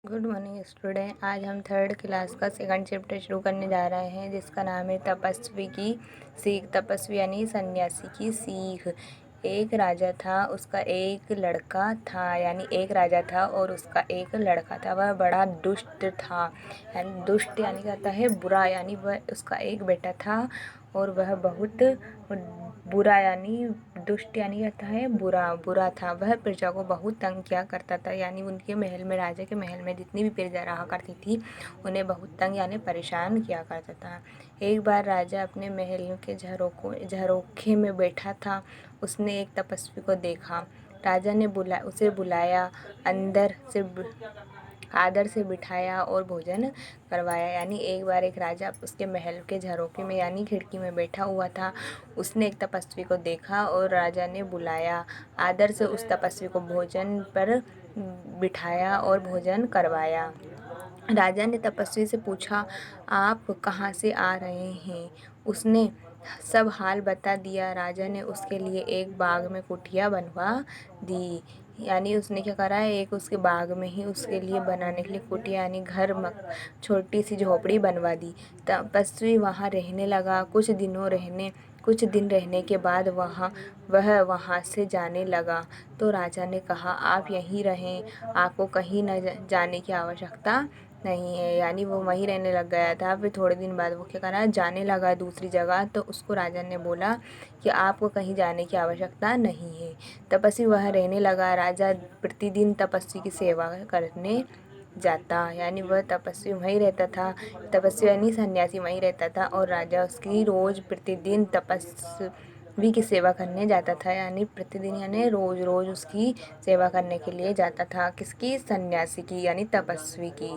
Good morning student. आज हम third class का सेकंड चैप्टर शुरू करने जा रहे हैं, जिसका नाम है तपस्वी की सीख। तपस्वी यानी सन्यासी की सीख। एक राजा था, उसका एक लड़का था। यानी एक राजा था और उसका एक लड़का था। वह बड़ा दुष्ट था। यानी दुष्ट यानी कहता है बुरा। यानी वह उसका एक बेटा था और वह बहुत बुरा यानी दुष्ट यानी कहता है बुरा था। वह प्रजा को बहुत तंग किया करता था। यानी उनके महल में, राजा के महल में जितनी भी प्रजा रहा करती थी उन्हें बहुत तंग यानी परेशान किया करता था। एक बार राजा अपने महल के झरोखे में बैठा था। उसने एक तपस्वी को देखा। राजा ने उसे बुलाया, अंदर से आदर से बिठाया और भोजन करवाया। यानी एक बार एक राजा उसके महल के झरोखे में यानी खिड़की में बैठा हुआ था। उसने एक तपस्वी को देखा और राजा ने बुलाया, आदर से उस तपस्वी को भोजन पर बिठाया और भोजन करवाया। राजा ने तपस्वी से पूछा, आप कहाँ से आ रहे हैं? उसने सब हाल बता दिया। राजा ने उसके लिए एक बाग में कुटिया बनवा दी। यानी उसने क्या करा है, एक उसके बाग में ही उसके लिए बनाने के लिए कुटिया यानी घर, छोटी सी झोपड़ी बनवा दी। तपस्वी वहाँ रहने लगा। कुछ दिन रहने के बाद वह वहाँ से जाने लगा। तो राजा ने कहा, आप यहीं रहें, आपको कहीं न जाने की आवश्यकता नहीं है। यानी वो वहीं रहने लग गया था। फिर थोड़े दिन बाद वो क्या करा, जाने लगा दूसरी जगह। तो उसको राजा ने बोला कि आपको कहीं जाने की आवश्यकता नहीं है। तपस्वी वहाँ रहने लगा। राजा प्रतिदिन तपस्वी की सेवा करने जाता। यानी वह तपस्वी वहीं रहता था। तपस्वी यानी सन्यासी वहीं रहता था और राजा उसकी रोज़ प्रतिदिन तपस्वी की सेवा करने जाता था। यानी प्रतिदिन यानी रोज़ रोज़ उसकी सेवा करने के लिए जाता था। किसकी? सन्यासी की यानी तपस्वी की।